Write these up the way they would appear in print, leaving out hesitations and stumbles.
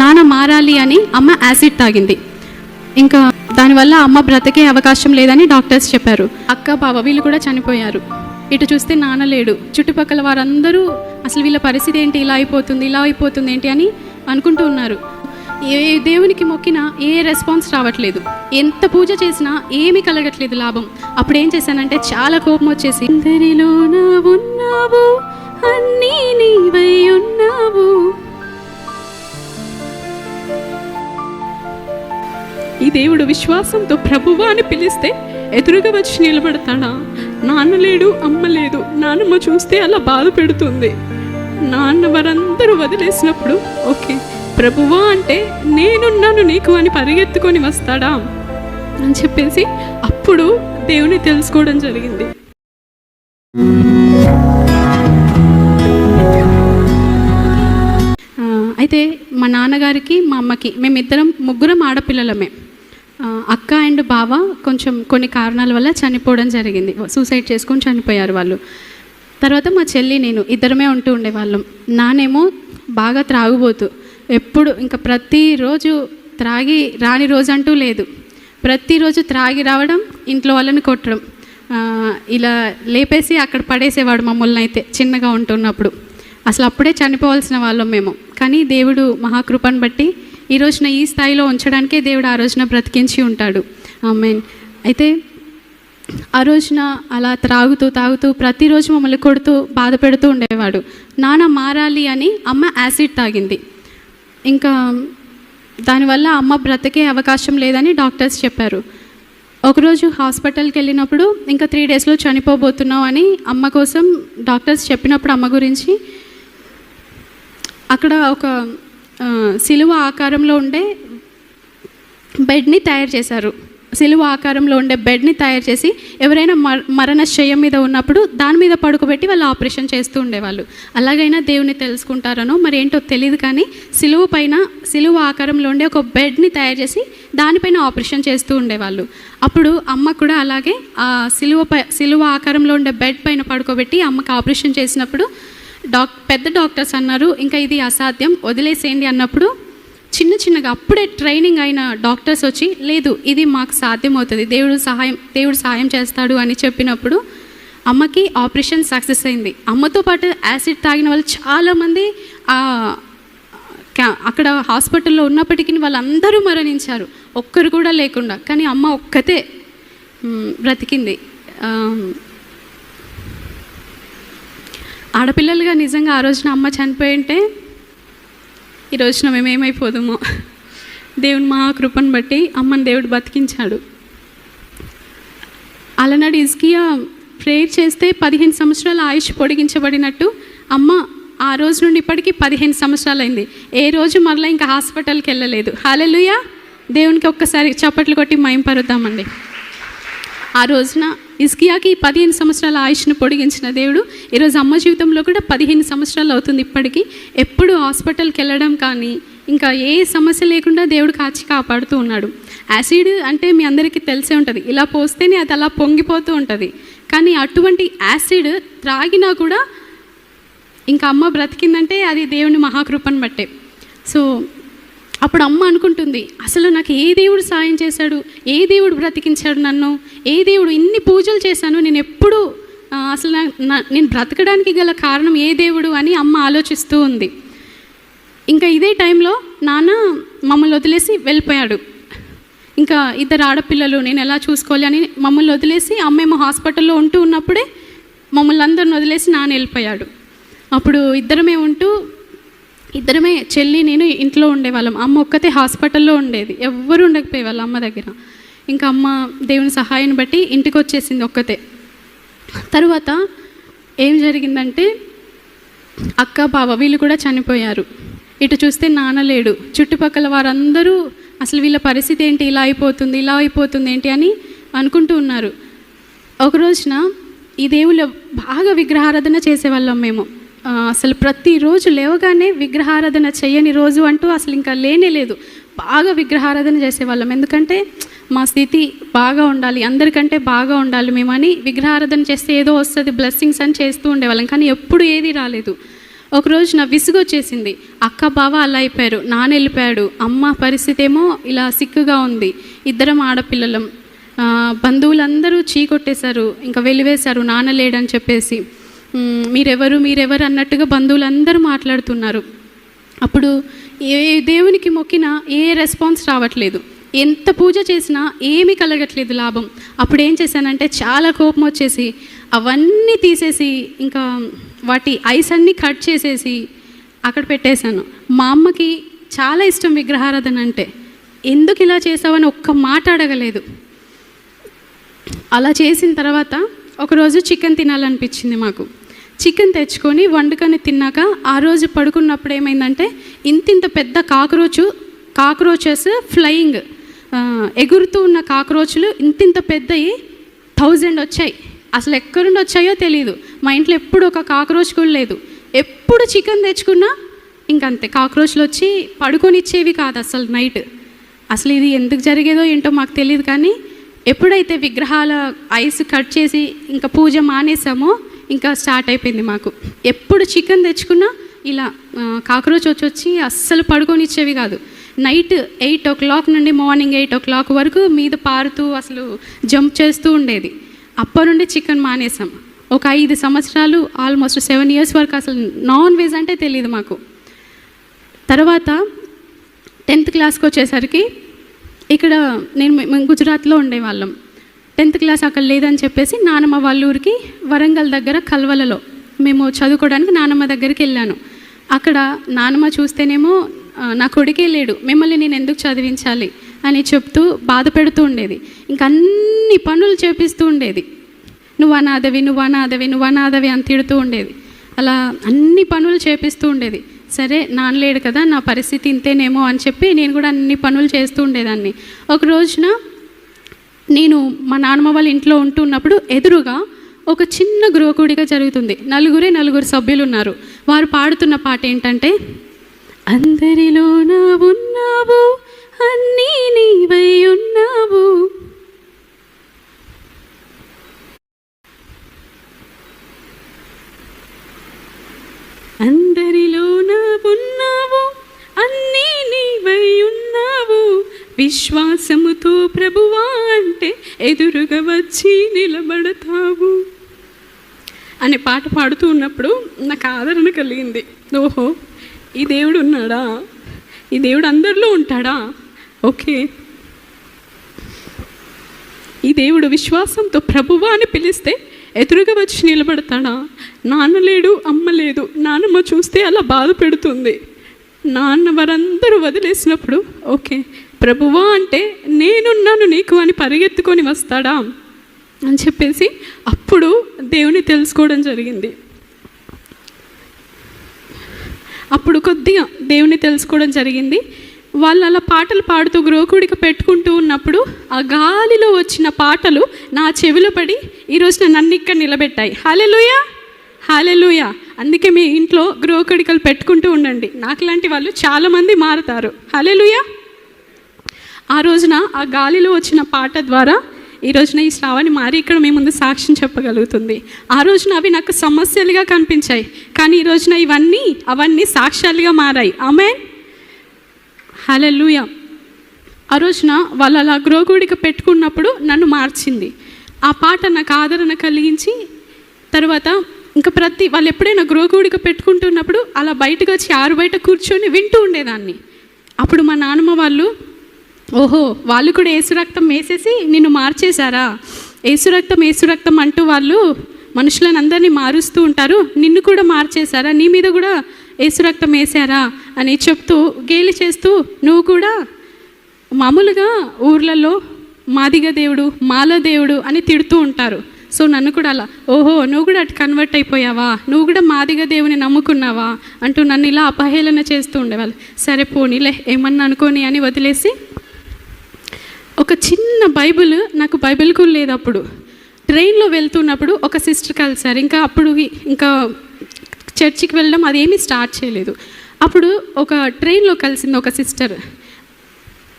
నాన్న మారాలి అని అమ్మ యాసిడ్ తాగింది. ఇంకా దానివల్ల అమ్మ బ్రతికే అవకాశం లేదని డాక్టర్స్ చెప్పారు. అక్క బావ వీళ్ళు కూడా చనిపోయారు. ఇటు చూస్తే నాన్న లేడు. చుట్టుపక్కల వారందరూ అసలు వీళ్ళ పరిస్థితి ఏంటి, ఇలా అయిపోతుంది ఏంటి అని అనుకుంటూ ఉన్నారు. ఏ దేవునికి మొక్కినా ఏ రెస్పాన్స్ రావట్లేదు, ఎంత పూజ చేసినా ఏమీ కలగట్లేదు లాభం. అప్పుడు ఏం చేశానంటే చాలా కోపం వచ్చేసి, అందరిలోన ఉన్నావు అన్నీ నీవై ఉన్నావు, ఈ దేవుడు విశ్వాసంతో ప్రభువా అని పిలిస్తే ఎదురుగా వచ్చి నిలబడతాడా? నాన్న లేడు, అమ్మ లేదు, నాన్నమ్మ చూస్తే అలా బాధ పెడుతుంది. నాన్న వారందరూ వదిలేసినప్పుడు ఓకే ప్రభువా అంటే నేనున్నాను నీకు అని పరిగెత్తుకొని వస్తాడా అని చెప్పేసి అప్పుడు దేవుని తెలుసుకోవడం జరిగింది. అయితే మా నాన్నగారికి మా అమ్మకి మేమిద్దరం ముగ్గురం ఆడపిల్లలమే. అక్క అండ్ బావ కొంచెం కొన్ని కారణాల వల్ల చనిపోవడం జరిగింది, సూసైడ్ చేసుకొని చనిపోయారు వాళ్ళు. తర్వాత మా చెల్లి నేను ఇద్దరమే ఉంటూ ఉండేవాళ్ళం. నానేమో బాగా త్రాగుబోతు, ఎప్పుడు ఇంకా ప్రతిరోజు త్రాగి రాని రోజు అంటూ లేదు. ప్రతిరోజు త్రాగి రావడం, ఇంట్లో వాళ్ళని కొట్టడం, ఇలా లేపేసి అక్కడ పడేసేవాడు మమ్మల్ని. అయితే చిన్నగా ఉంటున్నప్పుడు అసలు అప్పుడే చనిపోవాల్సిన వాళ్ళం మేము. కానీ దేవుడు మహాకృపను బట్టి ఈ రోజున ఈ స్థాయిలో ఉంచడానికే దేవుడు ఆ రోజున బ్రతికించి ఉంటాడు. ఆమేన్. అయితే ఆ రోజున అలా తాగుతూ ప్రతిరోజు మమ్మల్ని కొడుతూ బాధ పెడుతూ ఉండేవాడు. నాన్న మారాలి అని అమ్మ యాసిడ్ తాగింది. ఇంకా దానివల్ల అమ్మ బ్రతికే అవకాశం లేదని డాక్టర్స్ చెప్పారు. ఒకరోజు హాస్పిటల్కి వెళ్ళినప్పుడు ఇంకా 3 డేస్లో చనిపోబోతున్నావు అని అమ్మ కోసం డాక్టర్స్ చెప్పినప్పుడు అమ్మ గురించి అక్కడ ఒక సిలువ ఆకారంలో ఉండే బెడ్ని తయారు చేశారు. సిలువ ఆకారంలో ఉండే బెడ్ని తయారు చేసి ఎవరైనా మరణశయ్యం మీద ఉన్నప్పుడు దాని మీద పడుకోబెట్టి వాళ్ళు ఆపరేషన్ చేస్తూ ఉండేవాళ్ళు. అలాగైనా దేవుని తెలుసుకుంటారనో మరి ఏంటో తెలియదు, కానీ సిలువ ఆకారంలో ఉండే ఒక బెడ్ని తయారు చేసి దానిపైన ఆపరేషన్ చేస్తూ ఉండేవాళ్ళు. అప్పుడు అమ్మ కూడా అలాగే ఆ సిలువ ఆకారంలో ఉండే బెడ్ పైన పడుకోబెట్టి అమ్మకి ఆపరేషన్ చేసినప్పుడు పెద్ద డాక్టర్స్ అన్నారు ఇంకా ఇది అసాధ్యం వదిలేసేయండి అన్నప్పుడు చిన్నగా అప్పుడే ట్రైనింగ్ అయిన డాక్టర్స్ వచ్చి లేదు ఇది మాకు సాధ్యమవుతుంది, దేవుడు సహాయం చేస్తాడు అని చెప్పినప్పుడు అమ్మకి ఆపరేషన్ సక్సెస్ అయింది. అమ్మతో పాటు యాసిడ్ తాగిన వాళ్ళు చాలామంది అక్కడ హాస్పిటల్లో ఉన్నప్పటికీ వాళ్ళందరూ మరణించారు, ఒక్కరు కూడా లేకుండా. కానీ అమ్మ ఒక్కతే బ్రతికింది. ఆడపిల్లలుగా నిజంగా ఆ రోజున అమ్మ చనిపోయి ఉంటే ఈ రోజున మేము ఏమైపోదామో. దేవుని మహాకృపను బట్టి అమ్మని దేవుడు బతికించాడు. అలనాడు హిజ్కియా ప్రేయర్ చేస్తే 15 సంవత్సరాల ఆయుష్ పొడిగించబడినట్టు అమ్మ ఆ రోజు నుండి ఇప్పటికీ 15 సంవత్సరాలు అయింది. ఏ రోజు మరలా ఇంకా హాస్పిటల్కి వెళ్ళలేదు. హల్లెలూయా. దేవునికి ఒక్కసారి చప్పట్లు కొట్టి మహింపరుద్దామండి. ఆ రోజున హిజ్కియాకి 15 సంవత్సరాల ఆయుష్ను పొడిగించిన దేవుడు ఈరోజు అమ్మ జీవితంలో కూడా 15 సంవత్సరాలు అవుతుంది ఇప్పటికీ. ఎప్పుడు హాస్పిటల్కి వెళ్ళడం కానీ ఇంకా ఏ సమస్య లేకుండా దేవుడు కాపాడుతూ ఉన్నాడు. యాసిడ్ అంటే మీ అందరికీ తెలిసే ఉంటుంది, ఇలా పోస్తేనే అది అలా పొంగిపోతూ ఉంటుంది. కానీ అటువంటి యాసిడ్ త్రాగినా కూడా ఇంకా అమ్మ బ్రతికిందంటే అది దేవుని మహాకృపను బట్టే. సో అప్పుడు అమ్మ అనుకుంటుంది అసలు నాకు ఏ దేవుడు సాయం చేశాడు, ఏ దేవుడు బ్రతికించాడు నన్ను, ఏ దేవుడు ఇన్ని పూజలు చేశాను, నేను ఎప్పుడు అసలు నేను బ్రతకడానికి గల కారణం ఏ దేవుడు అని అమ్మ ఆలోచిస్తూ ఉంది. ఇంకా ఇదే టైంలో నాన్న మమ్మల్ని వదిలేసి వెళ్ళిపోయాడు. ఇంకా 2 ఆడపిల్లలు నేను ఎలా చూసుకోవాలి అని మమ్మల్ని వదిలేసి అమ్మేమో హాస్పిటల్లో ఉంటూ ఉన్నప్పుడే మమ్మల్ని అందరిని వదిలేసి నాన్న వెళ్ళిపోయాడు. అప్పుడు ఇద్దరమే చెల్లి నేను ఇంట్లో ఉండేవాళ్ళం. అమ్మ ఒక్కతే హాస్పిటల్లో ఉండేది, ఎవ్వరు ఉండకపోయేవాళ్ళు అమ్మ దగ్గర. ఇంకా అమ్మ దేవుని సహాయాన్ని బట్టి ఇంటికి వచ్చేసింది ఒక్కతే. తర్వాత ఏం జరిగిందంటే అక్క బావ వీళ్ళు కూడా చనిపోయారు. ఇటు చూస్తే నాన్న లేడు. చుట్టుపక్కల వారందరూ అసలు వీళ్ళ పరిస్థితి ఏంటి, ఇలా అయిపోతుంది ఏంటి అని అనుకుంటూ ఉన్నారు. ఒక రోజున ఈ దేవుళ్ళు బాగా విగ్రహారాధన చేసేవాళ్ళం మేము. అసలు ప్రతిరోజు లేవగానే విగ్రహారాధన చేయని రోజు అంటూ అసలు ఇంకా లేనే లేదు. బాగా విగ్రహారాధన చేసేవాళ్ళం. ఎందుకంటే మా స్థితి బాగా ఉండాలి, అందరికంటే బాగా ఉండాలి మేమని విగ్రహారాధన చేస్తే ఏదో వస్తుంది బ్లెస్సింగ్స్ అని చేస్తూ ఉండేవాళ్ళం. కానీ ఎప్పుడు ఏది రాలేదు. ఒకరోజు నా విసుగు వచ్చేసింది. అక్క బావ అలా అయిపోయారు, నాన్న వెళ్ళిపోయాడు, అమ్మ పరిస్థితి ఏమో ఇలా సిక్కుగా ఉంది, ఇద్దరం ఆడపిల్లలం, బంధువులందరూ చీకొట్టేశారు, ఇంకా వెలివేశారు నాన్న లేడని చెప్పేసి. మీరెవరు అన్నట్టుగా బంధువులందరూ మాట్లాడుతున్నారు. అప్పుడు ఏ దేవునికి మొక్కినా ఏ రెస్పాన్స్ రావట్లేదు, ఎంత పూజ చేసినా ఏమీ కలగట్లేదు లాభం. అప్పుడు ఏం చేశానంటే చాలా కోపం వచ్చేసి అవన్నీ తీసేసి ఇంకా వాటి ఐస్ అన్నీ కట్ చేసేసి అక్కడ పెట్టేశాను. మా అమ్మకి చాలా ఇష్టం విగ్రహారాధన అంటే. ఎందుకు ఇలా చేసావని ఒక్క మాట అడగలేదు. అలా చేసిన తర్వాత ఒకరోజు చికెన్ తినాలనిపించింది మాకు. చికెన్ తెచ్చుకొని వండుకొని తిన్నాక ఆ రోజు పడుకున్నప్పుడు ఏమైందంటే ఇంతింత పెద్ద కాక్రోచెస్ ఫ్లయింగ్, ఎగురుతూ ఉన్న కాక్రోచ్లు ఇంతింత పెద్దవి 1000 వచ్చాయి. అసలు ఎక్కడి నుండి వచ్చాయో తెలియదు. మా ఇంట్లో ఎప్పుడు ఒక కాక్రోచ్ కూడా లేదు. ఎప్పుడు చికెన్ తెచ్చుకున్నా ఇంకంతే కాక్రోచ్లు వచ్చి పడుకొని ఇచ్చేవి కాదు అసలు నైట్. అసలు ఇది ఎందుకు జరిగేదో ఏంటో మాకు తెలియదు. కానీ ఎప్పుడైతే విగ్రహాల ఐస్ కట్ చేసి ఇంకా పూజ మానేసామో ఇంకా స్టార్ట్ అయిపోయింది మాకు. ఎప్పుడు చికెన్ తెచ్చుకున్నా ఇలా కాక్రోచ్ వచ్చి అస్సలు పడుకొని ఇచ్చేవి కాదు. నైట్ 8 o'clock నుండి మార్నింగ్ 8 o'clock వరకు మీద పారుతూ అసలు జంప్ చేస్తూ ఉండేది. అప్పటి నుండి చికెన్ మానేసాం. ఒక 5 సంవత్సరాలు ఆల్మోస్ట్ 7 years వరకు అసలు నాన్ వెజ్ అంటే తెలియదు మాకు. తర్వాత 10th classకి వచ్చేసరికి ఇక్కడ మేము గుజరాత్లో ఉండేవాళ్ళం. 10th class అక్కడ లేదని చెప్పేసి నానమ్మ వాళ్ళ ఊరికి వరంగల్ దగ్గర కల్వలలో మేము చదువుకోవడానికి నానమ్మ దగ్గరికి వెళ్ళాను. అక్కడ నానమ్మ చూస్తేనేమో నా కొడుకే లేడు, మిమ్మల్ని నేను ఎందుకు చదివించాలి అని చెప్తూ బాధ పెడుతూ ఉండేది. ఇంక అన్ని పనులు చేపిస్తూ ఉండేది. నువ్వు అనాథవి అని తిడుతూ ఉండేది. అలా అన్ని పనులు చేపిస్తూ ఉండేది. సరే నాన్నలేడు కదా, నా పరిస్థితి ఇంతేనేమో అని చెప్పి నేను కూడా అన్ని పనులు చేస్తూ ఉండేదాన్ని. ఒక రోజున నేను మా నాన్నమ్మ వాళ్ళ ఇంట్లో ఉంటున్నప్పుడు ఎదురుగా ఒక చిన్న గృహకూడిక జరుగుతుంది. నలుగురు సభ్యులు ఉన్నారు. వారు పాడుతున్న పాట ఏంటంటే, అందరిలోన ఉన్నావు అన్నీ నీవై ఉన్నావు, అందరిలోన ఉన్నావు అన్నీ నీవై ఉన్నావు, విశ్వాసముతో ప్రభువా అంటే ఎదురుగా వచ్చి నిలబడతావు అనే పాట పాడుతూ ఉన్నప్పుడు నాకు ఆదరణ కలిగింది. ఓహో, ఈ దేవుడు ఉన్నాడా, ఈ దేవుడు అందరిలో ఉంటాడా, ఓకే, ఈ దేవుడు విశ్వాసంతో ప్రభువా అని పిలిస్తే ఎదురుగా వచ్చి నిలబడతాడా. నాన్న లేడు, అమ్మ లేదు, నాన్నమ్మ చూస్తే అలా బాధ పెడుతుంది, నాన్న వారందరూ వదిలేసినప్పుడు ఓకే ప్రభువా అంటే నేనున్నాను నీకు అని పరిగెత్తుకొని వస్తాడా అని చెప్పేసి అప్పుడు దేవుని తెలుసుకోవడం జరిగింది. అప్పుడు కొద్దిగా దేవుని తెలుసుకోవడం జరిగింది. వాళ్ళు అలా పాటలు పాడుతూ గృహకూడిక పెట్టుకుంటూ ఉన్నప్పుడు ఆ గాలిలో వచ్చిన పాటలు నా చెవిలో పడి ఈరోజు నన్ను ఇక్కడ నిలబెట్టాయి. హల్లెలూయా, హల్లెలూయా. అందుకే మీ ఇంట్లో గృహకూడికలు పెట్టుకుంటూ ఉండండి. నాకు లాంటి వాళ్ళు చాలామంది మారుతారు. హల్లెలూయా. ఆ రోజున ఆ గాలిలో వచ్చిన పాట ద్వారా ఈ రోజున ఈ శ్రావణి మారి ఇక్కడ మీ ముందు సాక్ష్యం చెప్పగలుగుతుంది. ఆ రోజున అవి నాకు సమస్యలుగా కనిపించాయి, కానీ ఈ రోజున అవన్నీ సాక్ష్యాలుగా మారాయి. ఆమేన్, హల్లెలూయా. ఆ రోజున వాళ్ళు అలా గృహకూడిక పెట్టుకున్నప్పుడు నన్ను మార్చింది. ఆ పాట నాకు ఆదరణ కలిగించి తర్వాత ఇంకా వాళ్ళు ఎప్పుడైనా గృహకూడిక పెట్టుకుంటున్నప్పుడు అలా బయటకు వచ్చి బయట కూర్చొని వింటూ ఉండేదాన్ని. అప్పుడు మా నాన్నమ్మ వాళ్ళు, ఓహో వాళ్ళు కూడా యేసు రక్తం వేసేసి నిన్ను మార్చేశారా, యేసు రక్తం అంటూ వాళ్ళు మనుషులను అందరినీ మారుస్తూ ఉంటారు, నిన్ను కూడా మార్చేశారా, నీ మీద కూడా యేసు రక్తం వేసారా అని చెప్తూ గేలి చేస్తూ, నువ్వు కూడా మామూలుగా ఊర్లలో మాదిగ దేవుడు, మాల దేవుడు అని తిడుతూ ఉంటారు. సో నన్ను కూడా అలా, ఓహో నువ్వు కూడా అటు కన్వర్ట్ అయిపోయావా, నువ్వు కూడా మాదిగ దేవుని నమ్ముకున్నావా అంటూ నన్ను ఇలా అపహేళన చేస్తూ ఉండేవాళ్ళు. సరే పోనీలే ఏమన్నా అనుకోని అని వదిలేసి ఒక చిన్న నాకు బైబిల్ కూడా లేదు. అప్పుడు ట్రైన్లో వెళ్తున్నప్పుడు ఒక సిస్టర్ కలిసారు. ఇంకా చర్చికి వెళ్ళడం అదేమీ స్టార్ట్ చేయలేదు. అప్పుడు ఒక ట్రైన్లో కలిసింది ఒక సిస్టర్.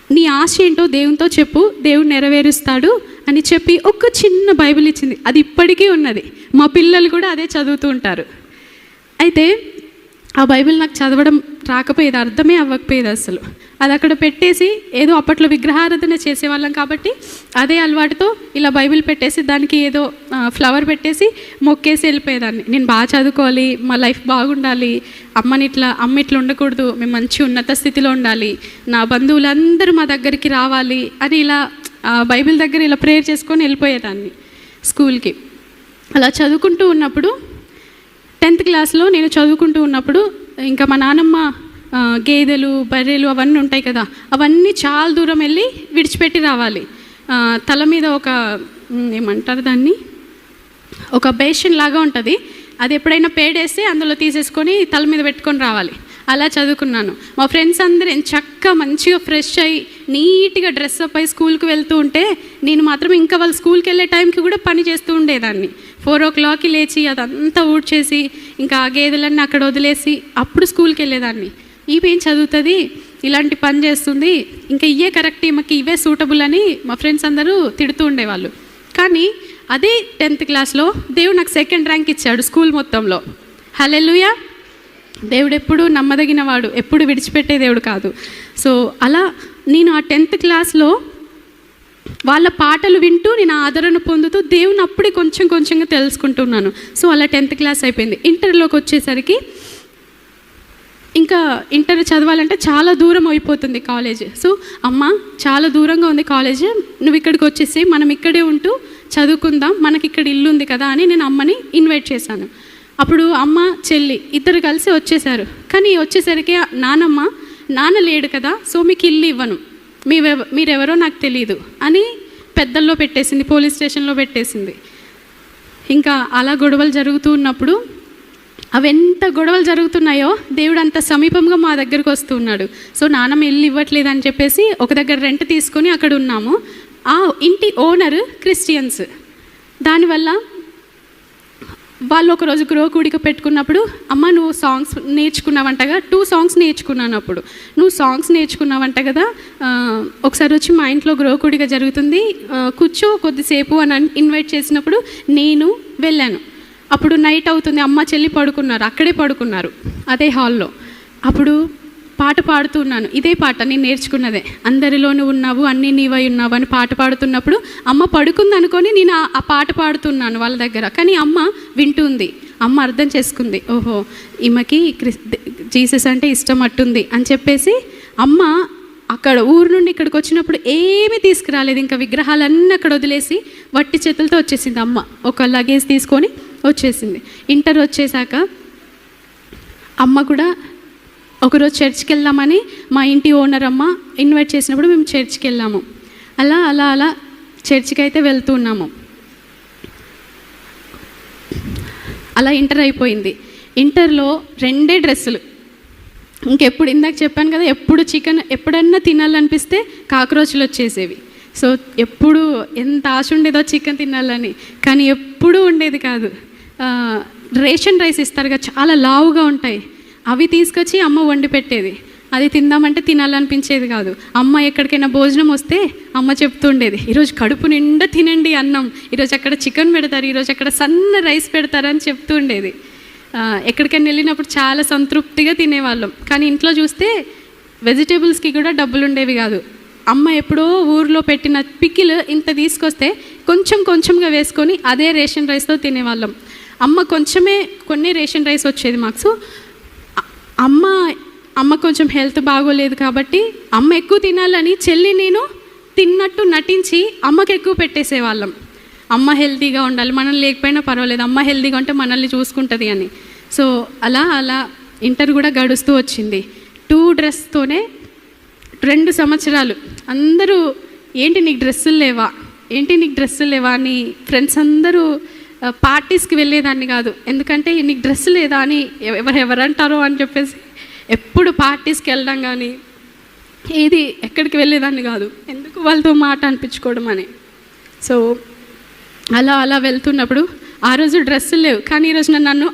నీ ఆశ ఏంటో దేవునితో చెప్పు, దేవుడు నెరవేరుస్తాడు అని చెప్పి ఒక చిన్న బైబిల్ ఇచ్చింది. అది ఇప్పటికీ ఉన్నది, మా పిల్లలు కూడా అదే చదువుతూ ఉంటారు. అయితే ఆ బైబిల్ నాకు చదవడం రాకపోయేది, అర్థమే అవ్వకపోయేది అసలు. అది అక్కడ పెట్టేసి ఏదో అప్పట్లో విగ్రహారాధన చేసేవాళ్ళం కాబట్టి అదే అలవాటుతో ఇలా బైబిల్ పెట్టేసి దానికి ఏదో ఫ్లవర్ పెట్టేసి మొక్కేసి వెళ్ళిపోయేదాన్ని. నేను బాగా చదువుకోవాలి, మా లైఫ్ బాగుండాలి, అమ్మ ఇట్లా ఉండకూడదు, మేము మంచి ఉన్నత స్థితిలో ఉండాలి, నా బంధువులందరూ మా దగ్గరికి రావాలి అని ఇలా బైబిల్ దగ్గర ఇలా ప్రేయర్ చేసుకొని వెళ్ళిపోయేదాన్ని స్కూల్కి. అలా చదువుకుంటూ ఉన్నప్పుడు 10th క్లాస్లో నేను చదువుకుంటూ ఉన్నప్పుడు ఇంకా మా నాన్నమ్మ గేదెలు బర్రెలు అవన్నీ ఉంటాయి కదా, అవన్నీ చాలా దూరం వెళ్ళి విడిచిపెట్టి రావాలి. తల మీద ఒక ఏమంటారు దాన్ని, ఒక బేషన్ లాగా ఉంటుంది, అది ఎప్పుడైనా పేడేస్తే అందులో తీసేసుకొని తల మీద పెట్టుకొని రావాలి. అలా చదువుకున్నాను. మా ఫ్రెండ్స్ అందరూ చక్కగా మంచిగా ఫ్రెష్ అయ్యి నీట్గా డ్రెస్అప్ అయ్యి స్కూల్కి వెళ్తూ ఉంటే నేను మాత్రం ఇంకా వాళ్ళు స్కూల్కి వెళ్ళే టైంకి కూడా పని చేస్తూ ఉండేదాన్ని. 4 o'clockకి లేచి అదంతా ఊడ్చేసి ఇంకా ఆ గేదెలన్నీ అక్కడ వదిలేసి అప్పుడు స్కూల్కి వెళ్ళేదాన్ని. ఈమెం చదువుతుంది, ఇలాంటి పని చేస్తుంది, ఇంకా ఇవే కరెక్ట్, ఈమెకి ఇవే సూటబుల్ అని మా ఫ్రెండ్స్ అందరూ తిడుతూ ఉండేవాళ్ళు. కానీ అదే 10th క్లాస్లో దేవుడు నాకు 2nd ర్యాంక్ ఇచ్చాడు స్కూల్ మొత్తంలో. హల్లెలూయా. దేవుడు ఎప్పుడు నమ్మదగిన వాడు, ఎప్పుడు విడిచిపెట్టే దేవుడు కాదు. సో అలా నేను ఆ 10th క్లాస్లో వాళ్ళ పాటలు వింటూ నేను ఆదరణ పొందుతూ దేవుని అప్పుడే కొంచెంగా తెలుసుకుంటున్నాను. సో అలా 10th క్లాస్ అయిపోయింది. ఇంటర్లోకి వచ్చేసరికి ఇంకా ఇంటర్ చదవాలంటే చాలా దూరం అయిపోతుంది కాలేజ్. సో అమ్మ చాలా దూరంగా ఉంది కాలేజ్, నువ్వు ఇక్కడికి వచ్చేసి మనం ఇక్కడే ఉంటూ చదువుకుందాం, మనకి ఇక్కడ ఇల్లు ఉంది కదా అని నేను అమ్మని ఇన్వైట్ చేశాను. అప్పుడు అమ్మ చెల్లి ఇద్దరు కలిసి వచ్చేసారు. కానీ వచ్చేసరికి నాన్న లేడు కదా, సో మీకు ఇల్లు ఇవ్వను, మీరెవరో నాకు తెలియదు అని పెద్దల్లో పెట్టేసింది, పోలీస్ స్టేషన్లో పెట్టేసింది. ఇంకా అలా గొడవలు జరుగుతూ ఉన్నప్పుడు అవెంత గొడవలు జరుగుతున్నాయో దేవుడు అంత సమీపంగా మా దగ్గరకు వస్తున్నాడు. సో నాన్నమ్మ ఇల్లు ఇవ్వట్లేదు అని చెప్పేసి ఒక దగ్గర రెంట్ తీసుకొని అక్కడ ఉన్నాము. ఆ ఇంటి ఓనర్ క్రిస్టియన్స్. దానివల్ల వాళ్ళు ఒకరోజు గృహకూడిక పెట్టుకున్నప్పుడు అమ్మ నువ్వు సాంగ్స్ నేర్చుకున్నావంటగా, 2 songs నేర్చుకున్నాను. అప్పుడు నువ్వు సాంగ్స్ నేర్చుకున్నావంట కదా, ఒకసారి వచ్చి మా ఇంట్లో గృహకూడిక జరుగుతుంది, కూర్చో కొద్దిసేపు అని ఇన్వైట్ చేసినప్పుడు నేను వెళ్ళాను. అప్పుడు నైట్ అవుతుంది, అమ్మ చెల్లి పడుకున్నారు, అక్కడే పడుకున్నారు అదే హాల్లో. అప్పుడు పాట పాడుతున్నాను, ఇదే పాట నేను నేర్చుకున్నదే, అందరిలోనూ ఉన్నావు అన్నీ నీవై ఉన్నావు అని పాట పాడుతున్నప్పుడు అమ్మ పడుకుంది అనుకొని నేను ఆ పాట పాడుతున్నాను వాళ్ళ దగ్గర. కానీ అమ్మ వింటుంది, అమ్మ అర్థం చేసుకుంది, ఓహో ఈమెకి జీసస్ అంటే ఇష్టం అట్టుంది అని చెప్పేసి అమ్మ అక్కడ ఊరు నుండి ఇక్కడికి వచ్చినప్పుడు ఏమీ తీసుకురాలేదు, ఇంకా విగ్రహాలన్నీ అక్కడ వదిలేసి వట్టి చేతులతో వచ్చేసింది అమ్మ. ఒక లగేజ్ తీసుకొని వచ్చేసింది. ఇంటర్ వచ్చేసాక అమ్మ కూడా ఒకరోజు చర్చ్కి వెళ్దామని మా ఇంటి ఓనర్ అమ్మ ఇన్వైట్ చేసినప్పుడు మేము చర్చ్కి వెళ్ళాము. అలా చర్చ్కి అయితే వెళ్తున్నాము. అలా ఇంటర్ అయిపోయింది. ఇంటర్లో 2 డ్రెస్సులు. ఇంకెప్పుడు ఇందాక చెప్పాను కదా, ఎప్పుడు చికెన్ ఎప్పుడన్నా తినాలనిపిస్తే కాక్రోచ్లు వచ్చేసేవి. సో ఎప్పుడు ఎంత ఆశ ఉండేదో చికెన్ తినాలని, కానీ ఎప్పుడూ ఉండేది కాదు. రేషన్ రైస్ ఇస్తారుగా, చాలా లావుగా ఉంటాయి, అవి తీసుకొచ్చి అమ్మ వండి పెట్టేది. అది తిందామంటే తినాలనిపించేది కాదు. అమ్మ ఎక్కడికైనా భోజనం వస్తే అమ్మ చెప్తుండేది, ఈరోజు కడుపు నిండా తినండి అన్నం, ఈరోజు అక్కడ చికెన్ పెడతారు, ఈరోజు అక్కడ సన్న రైస్ పెడతారు అని చెప్తూ ఉండేది. ఎక్కడికైనా వెళ్ళినప్పుడు చాలా సంతృప్తిగా తినేవాళ్ళం. కానీ ఇంట్లో చూస్తే వెజిటేబుల్స్కి కూడా డబ్బులు ఉండేవి కాదు. అమ్మ ఎప్పుడో ఊరిలో పెట్టిన పికిల్ ఇంత తీసుకొస్తే కొంచెంగా వేసుకొని అదే రేషన్ రైస్తో తినేవాళ్ళం. అమ్మ కొన్ని రేషన్ రైస్ వచ్చేది మాకు. సో అమ్మ కొంచెం హెల్త్ బాగోలేదు కాబట్టి అమ్మ ఎక్కువ తినాలని చెల్లి నేను తిన్నట్టు నటించి అమ్మకి ఎక్కువ పెట్టేసేవాళ్ళం. అమ్మ హెల్తీగా ఉండాలి, మనం లేకపోయినా పర్వాలేదు, అమ్మ హెల్తీగా ఉంటే మనల్ని చూసుకుంటుంది అని. సో అలా ఇంటర్ కూడా గడుస్తూ వచ్చింది. 2 డ్రెస్తోనే 2 సంవత్సరాలు. అందరూ ఏంటి నీకు డ్రెస్సులు లేవా అని ఫ్రెండ్స్ అందరూ పార్టీస్కి వెళ్ళేదాన్ని కాదు. ఎందుకంటే నీకు డ్రెస్ లేదా అని ఎవరంటారో అని చెప్పేసి ఎప్పుడు పార్టీస్కి వెళ్ళడం కానీ ఏది ఎక్కడికి వెళ్ళేదాన్ని కాదు, ఎందుకు వాళ్ళతో మాట అనిపించుకోవడం అని. సో అలా వెళ్తున్నప్పుడు ఆ రోజు డ్రెస్సులు లేవు, కానీ ఈరోజు నన్ను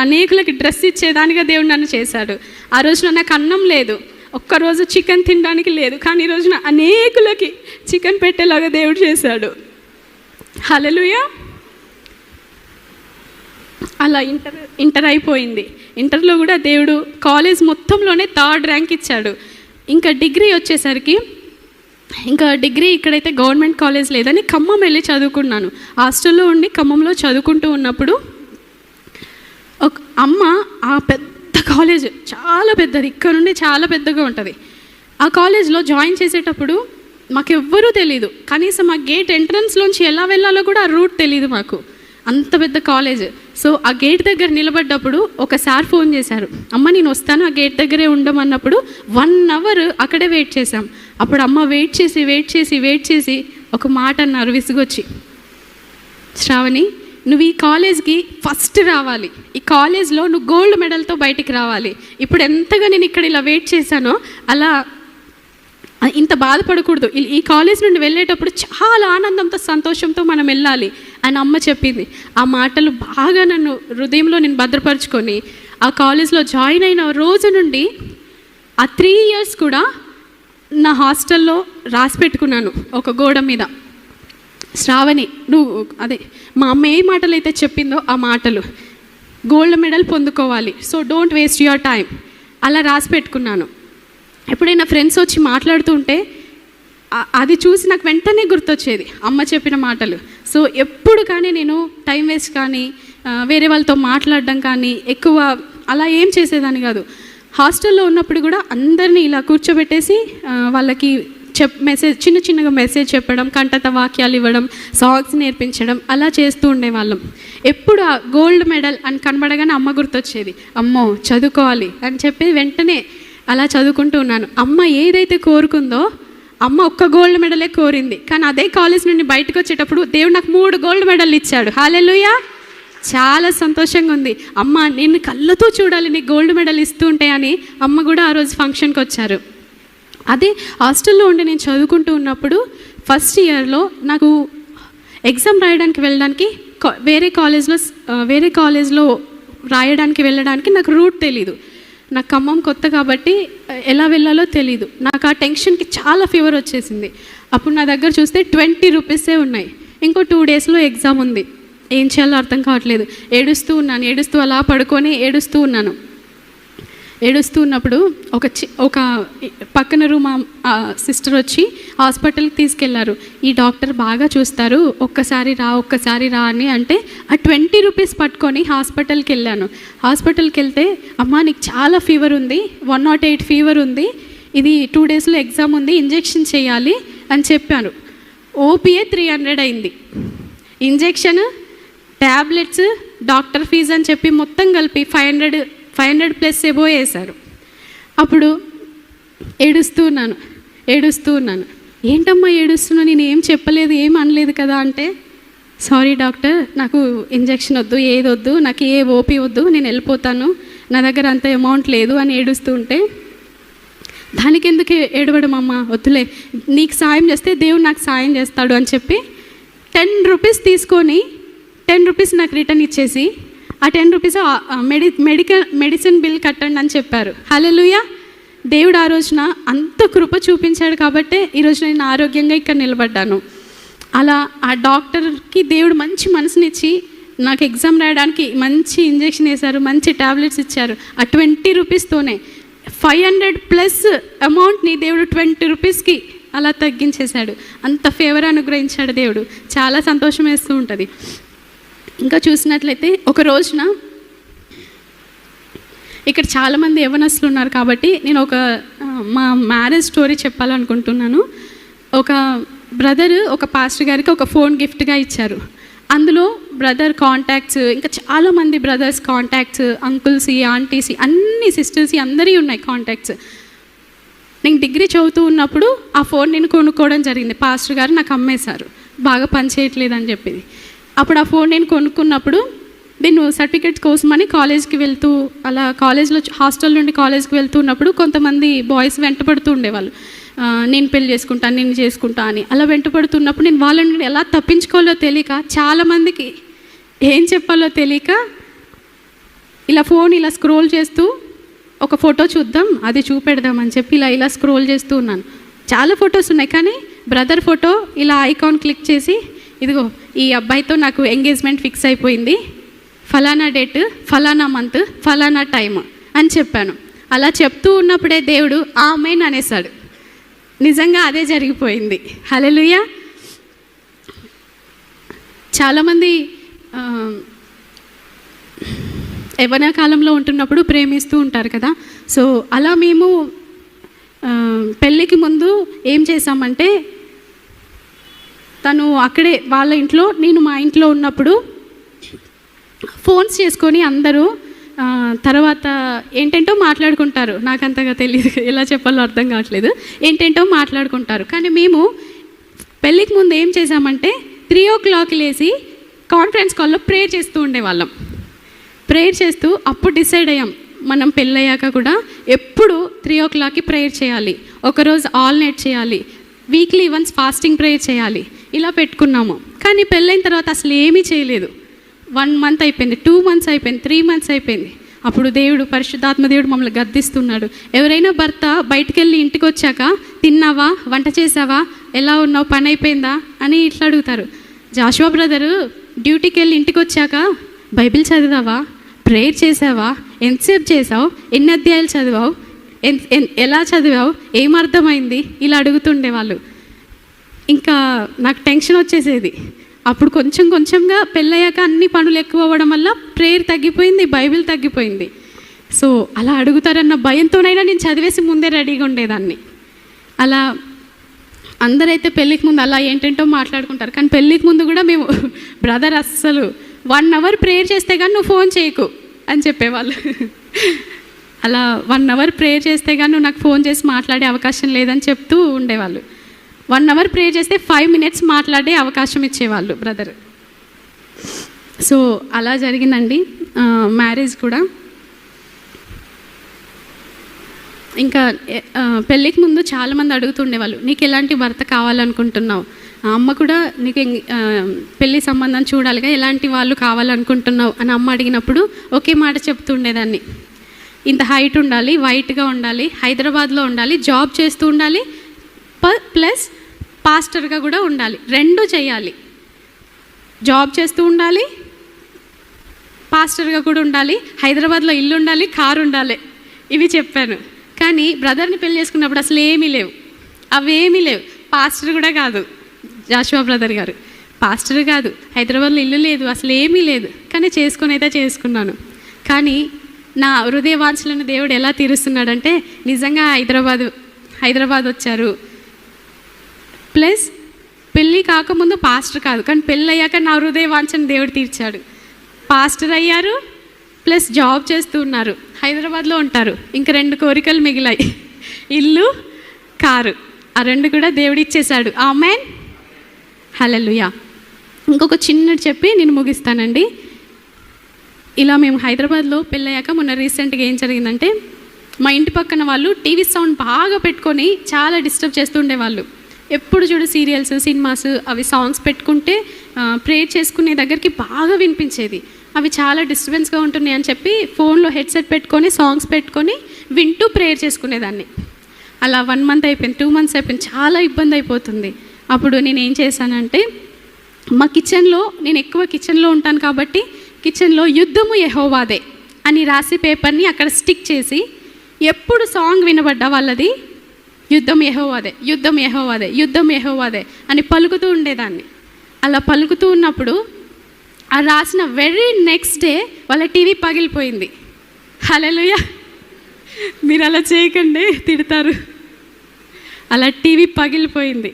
అనేకులకి డ్రెస్ ఇచ్చేదానిగా దేవుడు నన్ను చేశాడు. ఆ రోజున నాకు అన్నం లేదు, ఒక్కరోజు చికెన్ తినడానికి లేదు, కానీ ఈ రోజున అనేకులకి చికెన్ పెట్టేలాగా దేవుడు చేశాడు. హల్లెలూయా. అలా ఇంటర్ అయిపోయింది. ఇంటర్లో కూడా దేవుడు కాలేజ్ మొత్తంలోనే 3rd ర్యాంక్ ఇచ్చాడు. ఇంకా డిగ్రీ వచ్చేసరికి డిగ్రీ ఇక్కడైతే గవర్నమెంట్ కాలేజ్ లేదని ఖమ్మం వెళ్ళి చదువుకున్నాను. హాస్టల్లో ఉండి ఖమ్మంలో చదువుకుంటూ ఉన్నప్పుడు ఒక అమ్మ ఆ పెద్ద కాలేజ్, చాలా పెద్దది, ఇక్కడ నుండి చాలా పెద్దగా ఉంటుంది. ఆ కాలేజ్లో జాయిన్ చేసేటప్పుడు మాకెవ్వరూ తెలీదు. కనీసం ఆ గేట్ ఎంట్రన్స్లోంచి ఎలా వెళ్ళాలో కూడా ఆ రూట్ తెలీదు మాకు, అంత పెద్ద కాలేజ్. సో ఆ గేట్ దగ్గర నిలబడ్డప్పుడు ఒకసారి ఫోన్ చేశారు, అమ్మ నేను వస్తాను ఆ గేట్ దగ్గరే ఉండమన్నప్పుడు 1 అవర్ అక్కడే వెయిట్ చేశాం. అప్పుడు అమ్మ వెయిట్ చేసి ఒక మాట అన్నారు విసుగొచ్చి, శ్రావణి నువ్వు ఈ కాలేజ్కి ఫస్ట్ రావాలి, ఈ కాలేజ్లో నువ్వు గోల్డ్ మెడల్తో బయటికి రావాలి. ఇప్పుడు ఎంతగా నేను ఇక్కడ ఇలా వెయిట్ చేశానో అలా ఇంత బాధపడకూడదు, ఈ కాలేజ్ నుండి వెళ్ళేటప్పుడు చాలా ఆనందంతో సంతోషంతో మనం వెళ్ళాలి అని అమ్మ చెప్పింది. ఆ మాటలు బాగా నన్ను హృదయంలో నేను భద్రపరుచుకొని ఆ కాలేజ్లో జాయిన్ అయిన రోజు నుండి ఆ 3 years కూడా నా హాస్టల్లో రాసి పెట్టుకున్నాను ఒక గోడ మీద, శ్రావణి నువ్వు అదే మా అమ్మ ఏ మాటలు అయితే చెప్పిందో ఆ మాటలు, గోల్డ్ మెడల్ పొందుకోవాలి, so don't waste your time, అలా రాసి పెట్టుకున్నాను. ఎప్పుడైనా ఫ్రెండ్స్ వచ్చి మాట్లాడుతుంటే అది చూసి నాకు వెంటనే గుర్తొచ్చేది అమ్మ చెప్పిన మాటలు. సో ఎప్పుడు కానీ నేను టైం వేస్ట్ కానీ వేరే వాళ్ళతో మాట్లాడడం కానీ ఎక్కువ అలా ఏం చేసేదాన్ని కాదు. హాస్టల్లో ఉన్నప్పుడు కూడా అందరినీ ఇలా కూర్చోబెట్టేసి వాళ్ళకి చిన్నగా మెసేజ్ చెప్పడం, కంటత వాక్యాలు ఇవ్వడం, సాంగ్స్ నేర్పించడం అలా చేస్తూ ఉండేవాళ్ళం. ఎప్పుడు ఆ గోల్డ్ మెడల్ అని కనబడగానే అమ్మ గుర్తొచ్చేది, అమ్మో చదువుకోవాలి అని చెప్పి వెంటనే అలా చదువుకుంటూ ఉన్నాను. అమ్మ ఏదైతే కోరుకుందో అమ్మ ఒక్క గోల్డ్ మెడలే కోరింది, కానీ అదే కాలేజ్ నుండి బయటకు వచ్చేటప్పుడు దేవుడు నాకు 3 గోల్డ్ మెడల్ ఇచ్చాడు. హల్లెలూయా, చాలా సంతోషంగా ఉంది. అమ్మ నేను కళ్ళతో చూడాలి నీ గోల్డ్ మెడల్ ఇస్తూ ఉంటే అని అమ్మ కూడా ఆ రోజు ఫంక్షన్కి వచ్చారు. అదే హాస్టల్లో ఉండి నేను చదువుకుంటూ ఉన్నప్పుడు ఫస్ట్ ఇయర్లో నాకు ఎగ్జామ్ రాయడానికి వెళ్ళడానికి వేరే కాలేజ్లో రాయడానికి వెళ్ళడానికి నాకు రూట్ తెలీదు. నాకు ఖమ్మం కొత్త కాబట్టి ఎలా వెళ్ళాలో తెలీదు. నాకు ఆ టెన్షన్కి చాలా ఫీవర్ వచ్చేసింది. అప్పుడు నా దగ్గర చూస్తే 20 రూపీసే ఉన్నాయి. ఇంకో 2 daysలో ఎగ్జామ్ ఉంది. ఏం చేయాలో అర్థం కావట్లేదు. ఏడుస్తూ అలా పడుకొని ఏడుస్తూ ఉన్నప్పుడు ఒక పక్కన రూమ్ సిస్టర్ వచ్చి హాస్పిటల్కి తీసుకెళ్లారు. ఈ డాక్టర్ బాగా చూస్తారు, ఒక్కసారి రా అని అంటే ఆ 20 రూపీస్ పట్టుకొని హాస్పిటల్కి వెళ్ళాను. హాస్పిటల్కి వెళ్తే అమ్మ నీకు చాలా ఫీవర్ ఉంది, 108 ఫీవర్ ఉంది, ఇది 2 daysలో ఎగ్జామ్ ఉంది, ఇంజెక్షన్ చేయాలి అని చెప్పాను. ఓపీఏ 300 అయింది. ఇంజెక్షన్, ట్యాబ్లెట్స్, డాక్టర్ ఫీజు అని చెప్పి మొత్తం కలిపి 500 ప్లస్ ఎబో వేశారు. అప్పుడు ఏడుస్తూ ఉన్నాను. ఏంటమ్మా ఏడుస్తున్నావు, నేను ఏం చెప్పలేదు, ఏం అనలేదు కదా అంటే, సారీ డాక్టర్ నాకు ఇంజెక్షన్ వద్దు, ఏది వద్దు, నాకు ఏ ఓపీ వద్దు, నేను వెళ్ళిపోతాను, నా దగ్గర అంత అమౌంట్ లేదు అని ఏడుస్తూ ఉంటే, దానికి ఎందుకు ఏడవడం అమ్మ, వద్దులే, నీకు సాయం చేస్తే దేవుడు నాకు సాయం చేస్తాడు అని చెప్పి 10 రూపీస్ తీసుకొని 10 రూపీస్ నాకు రిటర్న్ ఇచ్చేసి ఆ 10 రూపీస్ మెడిసిన్ బిల్ కట్టండి అని చెప్పారు. హల్లెలూయా, దేవుడు ఆ రోజున అంత కృప చూపించాడు కాబట్టి ఈరోజు నేను ఆరోగ్యంగా ఇక్కడ నిలబడ్డాను. అలా ఆ డాక్టర్కి దేవుడు మంచి మనసునిచ్చి నాకు ఎగ్జామ్ రాయడానికి మంచి ఇంజెక్షన్ వేశారు, మంచి ట్యాబ్లెట్స్ ఇచ్చారు. ఆ 20 రూపీస్తోనే 500 ప్లస్ అమౌంట్ని దేవుడు 20 రూపీస్కి అలా తగ్గించేశాడు. అంత ఫేవర్ అనుగ్రహించాడు దేవుడు. చాలా సంతోషం వేస్తూ ఉంటుంది. ఇంకా చూసినట్లయితే ఒక రోజున ఇక్కడ చాలామంది యవ్వనస్తులు ఉన్నారు కాబట్టి నేను మా మ్యారేజ్ స్టోరీ చెప్పాలనుకుంటున్నాను. ఒక బ్రదర్ ఒక పాస్టర్ గారికి ఒక ఫోన్ గిఫ్ట్గా ఇచ్చారు. అందులో బ్రదర్ కాంటాక్ట్స్, ఇంకా చాలామంది బ్రదర్స్ కాంటాక్ట్స్, అంకుల్స్, ఆంటీస్, అన్ని సిస్టర్స్ అందరి ఉన్నాయి కాంటాక్ట్స్. నేను డిగ్రీ చదువుతూ ఉన్నప్పుడు ఆ ఫోన్ నేను కొనుక్కోవడం జరిగింది. పాస్టర్ గారు నాకు అమ్మేశారు, బాగా పనిచేయట్లేదని చెప్పింది. అప్పుడు ఆ ఫోన్ నేను కొనుక్కున్నప్పుడు నేను సర్టిఫికేట్స్ కోసమని కాలేజ్కి వెళ్తూ అలా కాలేజ్లో హాస్టల్ నుండి కాలేజ్కి వెళ్తూ ఉన్నప్పుడు కొంతమంది బాయ్స్ వెంటపడుతూ ఉండేవాళ్ళు, నేను పెళ్లి చేసుకుంటాను, నేను చేసుకుంటా అని. అలా వెంటపడుతున్నప్పుడు నేను వాళ్ళని ఎలా తప్పించుకోవాలో తెలియక, చాలామందికి ఏం చెప్పాలో తెలియక ఇలా ఫోన్ ఇలా స్క్రోల్ చేస్తూ ఒక ఫోటో చూద్దాం, అది చూపెడదాం అని చెప్పి ఇలా స్క్రోల్ చేస్తూ ఉన్నాను. చాలా ఫొటోస్ ఉన్నాయి, కానీ బ్రదర్ ఫోటో ఇలా ఐకాన్ క్లిక్ చేసి, ఇదిగో ఈ అబ్బాయితో నాకు ఎంగేజ్మెంట్ ఫిక్స్ అయిపోయింది, ఫలానా డేట్, ఫలానా మంత్, ఫలానా టైం అని చెప్పాను. అలా చెప్తూ ఉన్నప్పుడే దేవుడు ఆమేన్ అనేసాడు. నిజంగా అదే జరిగిపోయింది. హల్లెలూయా. చాలామంది యవ్వన కాలంలో ఉంటున్నప్పుడు ప్రేమిస్తూ ఉంటారు కదా. సో అలా మేము పెళ్ళికి ముందు ఏం చేసామంటే, తను అక్కడే వాళ్ళ ఇంట్లో, నేను మా ఇంట్లో ఉన్నప్పుడు ఫోన్స్ చేసుకొని అందరూ తర్వాత ఏంటంటో మాట్లాడుకుంటారు. నాకు అంతగా తెలియదు, ఎలా చెప్పాలో అర్థం కావట్లేదు. ఏంటంటో మాట్లాడుకుంటారు. కానీ మేము పెళ్ళికి ముందు ఏం చేసామంటే 3 లేసి కాన్ఫరెన్స్ కాల్లో ప్రేయర్ చేస్తూ ఉండేవాళ్ళం. ప్రేయర్ చేస్తూ అప్పుడు డిసైడ్ అయ్యాం, మనం పెళ్ళయ్యాక కూడా ఎప్పుడు 3 ప్రేయర్ చేయాలి, ఒకరోజు ఆల్ నైట్ చేయాలి, వీక్లీ వన్స్ ఫాస్టింగ్ ప్రేయర్ చేయాలి, ఇలా పెట్టుకున్నాము. కానీ పెళ్ళైన తర్వాత అసలు ఏమీ చేయలేదు. 1 మంత్ అయిపోయింది, 2 మంత్స్ అయిపోయింది, 3 మంత్స్ అయిపోయింది. అప్పుడు దేవుడు, పరిశుద్ధాత్మ దేవుడు మమ్మల్ని గద్దిస్తున్నాడు. ఎవరైనా భర్త బయటికి వెళ్ళి ఇంటికి వచ్చాక తిన్నావా, వంట చేసావా, ఎలా ఉన్నావు, పని అయిపోయిందా అని ఇట్లా అడుగుతారు. జాషువా బ్రదరు డ్యూటీకి వెళ్ళి ఇంటికి వచ్చాక బైబిల్ చదివావా, ప్రేయర్ చేసావా, ఎంతసేపు చేసావు, ఎన్ని అధ్యాయాలు చదివావు, ఎలా చదివావు, ఏమర్థమైంది, ఇలా అడుగుతుండేవాళ్ళు. ఇంకా నాకు టెన్షన్ వచ్చేసేది. అప్పుడు కొంచెం కొంచెంగా పెళ్ళయ్యాక అన్ని పనులు ఎక్కువ అవ్వడం వల్ల ప్రేయర్ తగ్గిపోయింది, బైబిల్ తగ్గిపోయింది. సో అలా అడుగుతారన్న భయంతోనైనా నేను చదివేసి ముందే రెడీగా ఉండేదాన్ని. అలా అందరైతే పెళ్ళికి ముందు అలా ఏంటంటో మాట్లాడుకుంటారు. కానీ పెళ్ళికి ముందు కూడా మేము బ్రదర్ అస్సలు 1 అవర్ ప్రేయర్ చేస్తే కానీ నువ్వు ఫోన్ చేయకు అని చెప్పేవాళ్ళు. అలా 1 అవర్ ప్రేయర్ చేస్తే కానీ నువ్వు నాకు ఫోన్ చేసి మాట్లాడే అవకాశం లేదని చెప్తూ ఉండేవాళ్ళు. 1 అవర్ ప్రేయర్ చేస్తే 5 మినిట్స్ మాట్లాడే అవకాశం ఇచ్చేవాళ్ళు బ్రదర్. సో అలా జరిగిందండి మ్యారేజ్ కూడా. ఇంకా పెళ్ళికి ముందు చాలామంది అడుగుతుండేవాళ్ళు, నీకు ఎలాంటి భర్త కావాలనుకుంటున్నావు, అమ్మ కూడా నీకు పెళ్ళి సంబంధం చూడాలిగా, ఎలాంటి వాళ్ళు కావాలనుకుంటున్నావు అని అమ్మ అడిగినప్పుడు ఒకే మాట చెప్తుండేదాన్ని, ఇంత హైట్ ఉండాలి, వైట్గా ఉండాలి, హైదరాబాద్లో ఉండాలి, జాబ్ చేస్తూ ఉండాలి, ప్లస్ పాస్టర్గా కూడా ఉండాలి, 2 చేయాలి, జాబ్ చేస్తూ ఉండాలి, పాస్టర్గా కూడా ఉండాలి, హైదరాబాద్లో ఇల్లు ఉండాలి, కారు ఉండాలి, ఇవి చెప్పాను. కానీ బ్రదర్ని పెళ్లి చేసుకున్నప్పుడు అసలు ఏమీ లేవు, అవేమీ లేవు. పాస్టర్ కూడా కాదు జాషువా బ్రదర్ గారు, పాస్టర్ కాదు, హైదరాబాద్లో ఇల్లు లేదు, అసలు ఏమీ లేదు. కానీ చేసుకుని అయితే చేసుకున్నాను. కానీ నా హృదయ వాంఛలను దేవుడు ఎలా తీరుస్తున్నాడంటే, నిజంగా హైదరాబాద్ వచ్చారు, ప్లస్ పెళ్ళి కాకముందు పాస్టర్ కాదు, కానీ పెళ్ళి అయ్యాక నా హృదయ వాంఛను దేవుడు తీర్చాడు. పాస్టర్ అయ్యారు, ప్లస్ జాబ్ చేస్తూ ఉన్నారు, హైదరాబాద్లో ఉంటారు. ఇంక 2 కోరికలు మిగిలాయి, ఇల్లు, కారు. ఆ 2 కూడా దేవుడు ఇచ్చేశాడు. ఆమేన్, హల్లెలూయా. ఇంకొక చిన్నది చెప్పి నేను ముగిస్తానండి. ఇలా మేము హైదరాబాద్లో పెళ్ళయ్యాక మొన్న రీసెంట్గా ఏం జరిగిందంటే, మా ఇంటి పక్కన వాళ్ళు టీవీ సౌండ్ బాగా పెట్టుకొని చాలా డిస్టర్బ్ చేస్తూ ఉండేవాళ్ళు. ఎప్పుడు చూడు సీరియల్స్, సినిమాస్, అవి సాంగ్స్ పెట్టుకుంటే ప్రేయర్ చేసుకునే దగ్గరికి బాగా వినిపించేది. అవి చాలా డిస్టర్బెన్స్గా ఉంటున్నాయి అని చెప్పి ఫోన్లో హెడ్సెట్ పెట్టుకొని సాంగ్స్ పెట్టుకొని వింటూ ప్రేయర్ చేసుకునేదాన్ని. అలా 1 మంత్ అయిపోయింది, 2 మంత్స్ అయిపోయింది, చాలా ఇబ్బంది అయిపోతుంది. అప్పుడు నేను ఏం చేశానంటే, మా కిచెన్లో, నేను ఎక్కువ కిచెన్లో ఉంటాను కాబట్టి కిచెన్లో యుద్ధము యెహోవాదే అని రాసి పేపర్ని అక్కడ స్టిక్ చేసి, ఎప్పుడు సాంగ్ వినబడ్డా వాళ్ళది యుద్ధం యెహోవాదే, యుద్ధం యెహోవాదే, యుద్ధం యెహోవాదే అని పలుకుతూ ఉండేదాన్ని. అలా పలుకుతూ ఉన్నప్పుడు ఆ రాసిన వెరీ నెక్స్ట్ డే వాళ్ళ టీవీ పగిలిపోయింది. హల్లెలూయా. మీరు అలా చేయకండి, తిడతారు. అలా టీవీ పగిలిపోయింది.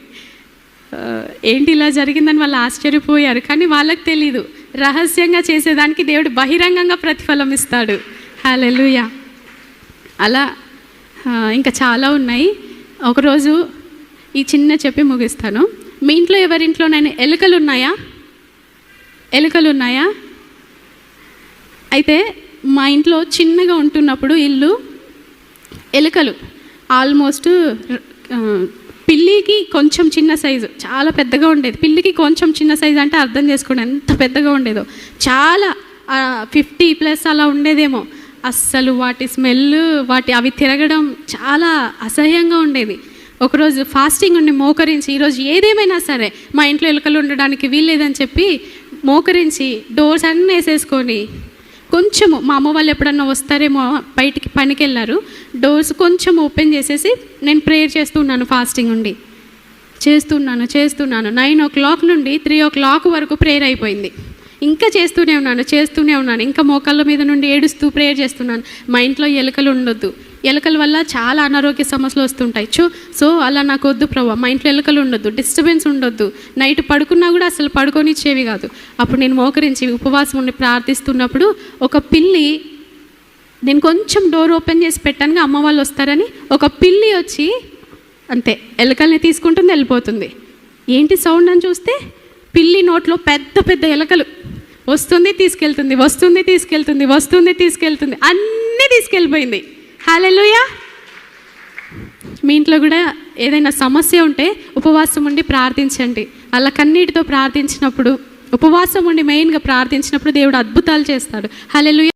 ఏంటి ఇలా జరిగిందని వాళ్ళు ఆశ్చర్యపోయారు. కానీ వాళ్ళకి తెలీదు, రహస్యంగా చేసేదానికి దేవుడు బహిరంగంగా ప్రతిఫలం ఇస్తాడు. హల్లెలూయా. అలా ఇంకా చాలా ఉన్నాయి. ఒకరోజు ఈ చిన్న చెప్పి ముగిస్తాను. మీ ఇంట్లో ఎవరింట్లోనైనా ఎలుకలు ఉన్నాయా? అయితే మా ఇంట్లో చిన్నగా ఉంటున్నప్పుడు ఇల్లు, ఎలుకలు ఆల్మోస్ట్ పిల్లికి కొంచెం చిన్న సైజు, చాలా పెద్దగా ఉండేది. పిల్లికి కొంచెం చిన్న సైజు అంటే అర్థం చేసుకోండి ఎంత పెద్దగా ఉండేదో. చాలా 50+ అలా ఉండేదేమో. అస్సలు వాటి స్మెల్, అవి తిరగడం చాలా అసహ్యంగా ఉండేది. ఒకరోజు ఫాస్టింగ్ ఉండి మోకరించి, ఈరోజు ఏదేమైనా సరే మా ఇంట్లో ఎలుకలు ఉండడానికి వీల్లేదని చెప్పి మోకరించి డోర్స్ అన్నీ వేసేసుకొని కొంచెము, మా అమ్మ వాళ్ళు ఎప్పుడన్నా వస్తారేమో బయటికి పనికి వెళ్ళారు, డోర్స్ కొంచెం ఓపెన్ చేసేసి నేను ప్రేయర్ చేస్తున్నాను, ఫాస్టింగ్ ఉండి చేస్తున్నాను 9 నుండి 3 వరకు ప్రేయర్ అయిపోయింది. ఇంకా చేస్తూనే ఉన్నాను. ఇంకా మోకాళ్ళ మీద నుండి ఏడుస్తూ ప్రేయర్ చేస్తున్నాను. మా ఇంట్లో ఎలుకలు ఉండొద్దు, ఎలుకల వల్ల చాలా అనారోగ్య సమస్యలు వస్తుంటాయి. సో అలా నాకు వద్దు ప్రభు, మా ఇంట్లో ఎలుకలు ఉండొద్దు, డిస్టర్బెన్స్ ఉండొద్దు, నైట్ పడుకున్నా కూడా అసలు పడుకొనిచ్చేవి కాదు. అప్పుడు నేను మోకరించి ఉపవాసం ఉండి ప్రార్థిస్తున్నప్పుడు ఒక పిల్లి, నేను కొంచెం డోర్ ఓపెన్ చేసి పెట్టాను, అమ్మ వాళ్ళు వస్తారని ఒక పిల్లి వచ్చి అంతే ఎలుకల్ని తీసుకుంటుంది, వెళ్ళిపోతుంది. ఏంటి సౌండ్ అని చూస్తే పిల్లి నోట్లో పెద్ద పెద్ద ఎలుకలు, వస్తుంది తీసుకెళ్తుంది, అన్నీ తీసుకెళ్ళిపోయింది. హల్లెలూయా. మీ ఇంట్లో కూడా ఏదైనా సమస్య ఉంటే ఉపవాసం ఉండి ప్రార్థించండి. అలా కన్నీటితో ప్రార్థించినప్పుడు, ఉపవాసం ఉండి మెయిన్గా ప్రార్థించినప్పుడు దేవుడు అద్భుతాలు చేస్తాడు. హల్లెలూయా.